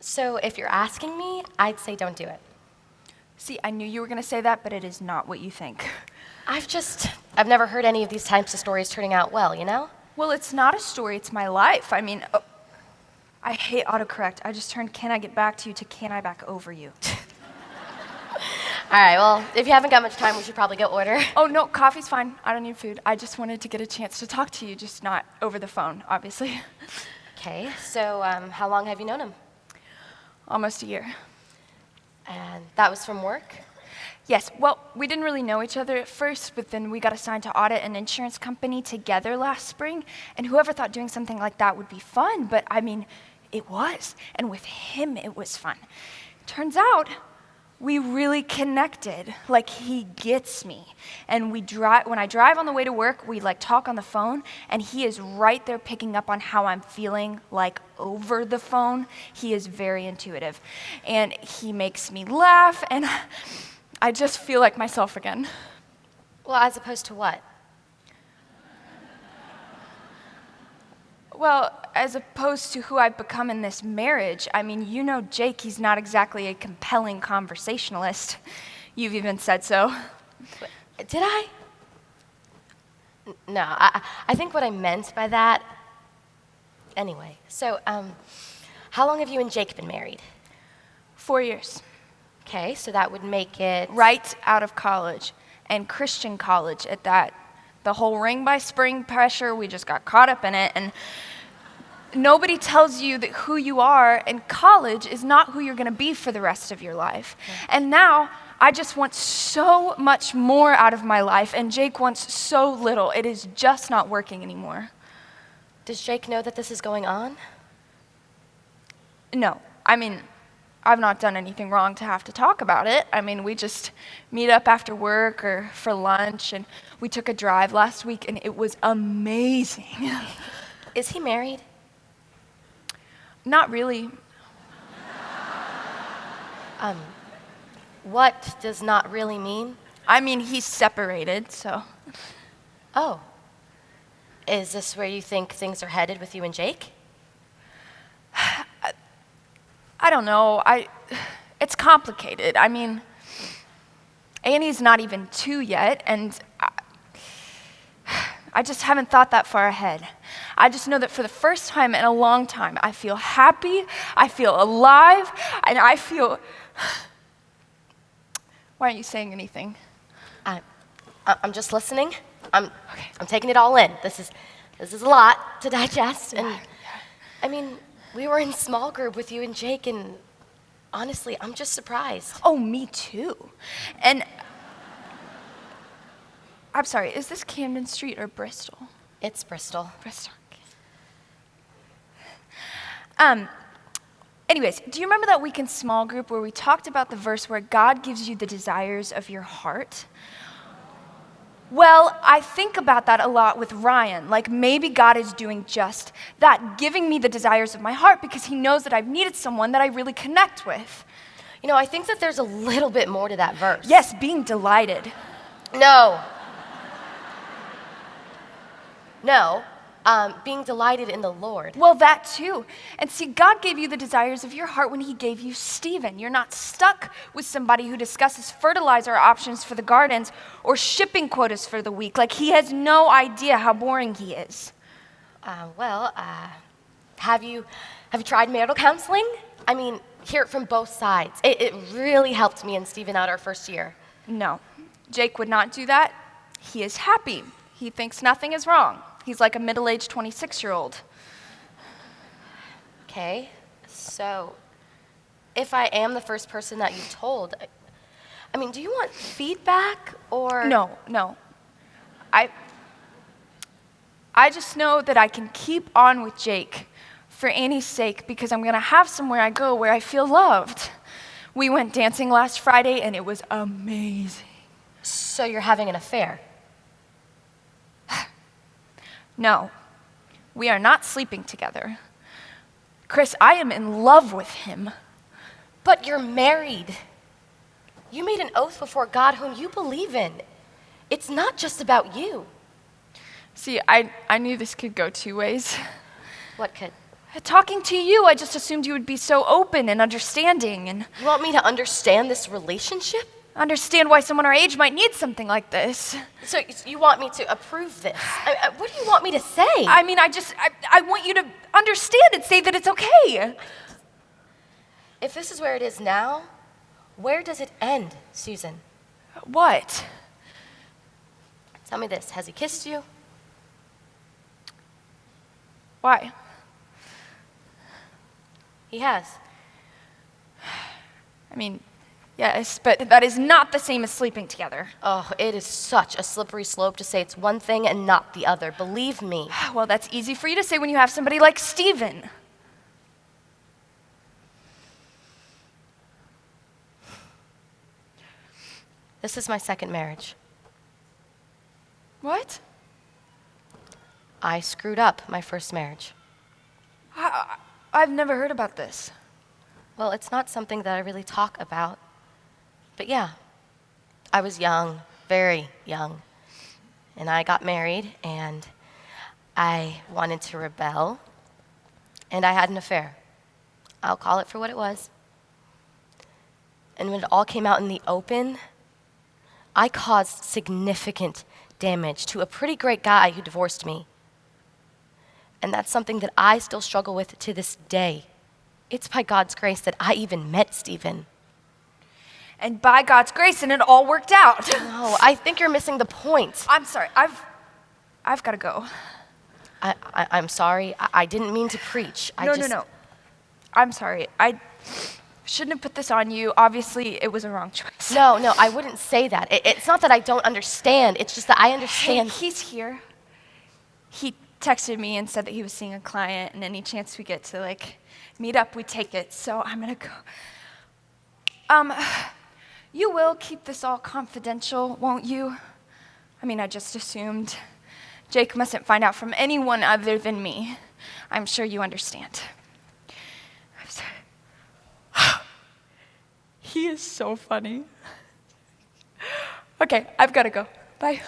So if you're asking me, I'd say don't do it. See, I knew you were going to say that, but it is not what you think. I've never heard any of these types of stories turning out well, you know? Well, it's not a story, it's my life. I mean, I hate autocorrect. I just turned "can I get back to you" to "can I back over you." All right, well, if you haven't got much time, we should probably go order. Oh, no, coffee's fine. I don't need food. I just wanted to get a chance to talk to you, just not over the phone, obviously. Okay, so how long have you known him? Almost a year. And that was from work? Yes, well, we didn't really know each other at first, but then we got assigned to audit an insurance company together last spring, and whoever thought doing something like that would be fun, but I mean, it was. And with him, it was fun. Turns out, we really connected. Like, he gets me. And when I drive on the way to work, we talk on the phone, and he is right there picking up on how I'm feeling, over the phone. He is very intuitive. And he makes me laugh, and I just feel like myself again. Well, as opposed to what? Well, as opposed to who I've become in this marriage, I mean, you know Jake, he's not exactly a compelling conversationalist. You've even said so. Did I? No, I think what I meant by that... Anyway, so, how long have you and Jake been married? 4 years. Okay, so that would make it... Right out of college, and Christian college at that. The whole ring by spring pressure, we just got caught up in it, and nobody tells you that who you are in college is not who you're going to be for the rest of your life. Yeah. And now, I just want so much more out of my life, and Jake wants so little. It is just not working anymore. Does Jake know that this is going on? No. I mean, I've not done anything wrong to have to talk about it. I mean, we just meet up after work or for lunch, and we took a drive last week, and it was amazing. Is he married? Not really. What does not really mean? I mean, he's separated, so. Oh. Is this where you think things are headed with you and Jake? I don't know. It's complicated. I mean, Annie's not even 2 yet, and I just haven't thought that far ahead. I just know that for the first time in a long time, I feel happy, I feel alive, and I feel... Why aren't you saying anything? I'm just listening. I'm taking it all in. This is a lot to digest, and I mean, we were in small group with you and Jake, and honestly, I'm just surprised. Oh, me too. And I'm sorry, is this Camden Street or Bristol? It's Bristol. Bristol. Okay. Anyways, do you remember that week in small group where we talked about the verse where God gives you the desires of your heart? Well, I think about that a lot with Ryan. Maybe God is doing just that, giving me the desires of my heart because he knows that I've needed someone that I really connect with. You know, I think that there's a little bit more to that verse. Yes, being delighted. No. Being delighted in the Lord. Well, that too. And see, God gave you the desires of your heart when he gave you Stephen. You're not stuck with somebody who discusses fertilizer options for the gardens or shipping quotas for the week. He has no idea how boring he is. Have you tried marital counseling? I mean, hear it from both sides. It really helped me and Stephen out our first year. No, Jake would not do that. He is happy. He thinks nothing is wrong. He's like a middle-aged 26-year-old. Okay, so if I am the first person that you told, I mean, do you want feedback or? No. I just know that I can keep on with Jake for Annie's sake because I'm going to have somewhere I go where I feel loved. We went dancing last Friday, and it was amazing. So you're having an affair? No, we are not sleeping together. Chris, I am in love with him. But you're married. You made an oath before God whom you believe in. It's not just about you. See, I knew this could go two ways. What could? Talking to you, I just assumed you would be so open and understanding and You want me to understand this relationship? understand why someone our age might need something like this. So you want me to approve this? What do you want me to say? I mean, I want you to understand and say that it's okay. If this is where it is now, where does it end, Susan? What? Tell me this, has he kissed you? Why? He has. I mean, yes, but that is not the same as sleeping together. Oh, it is such a slippery slope to say it's one thing and not the other. Believe me. Well, that's easy for you to say when you have somebody like Steven. This is my second marriage. What? I screwed up my first marriage. I've never heard about this. Well, it's not something that I really talk about. But yeah, I was young, very young. And I got married, and I wanted to rebel. And I had an affair. I'll call it for what it was. And when it all came out in the open, I caused significant damage to a pretty great guy who divorced me. And that's something that I still struggle with to this day. It's by God's grace that I even met Steven. And by God's grace, and it all worked out. No, I think you're missing the point. I'm sorry. I've got to go. I'm sorry. I didn't mean to preach. No. I'm sorry. I shouldn't have put this on you. Obviously, it was a wrong choice. No, I wouldn't say that. It's not that I don't understand. It's just that I understand. Hey, he's here. He texted me and said that he was seeing a client, and any chance we get to, meet up, we take it. So I'm going to go. You will keep this all confidential, won't you? I mean, I just assumed. Jake mustn't find out from anyone other than me. I'm sure you understand. I'm sorry. He is so funny. Okay, I've got to go. Bye.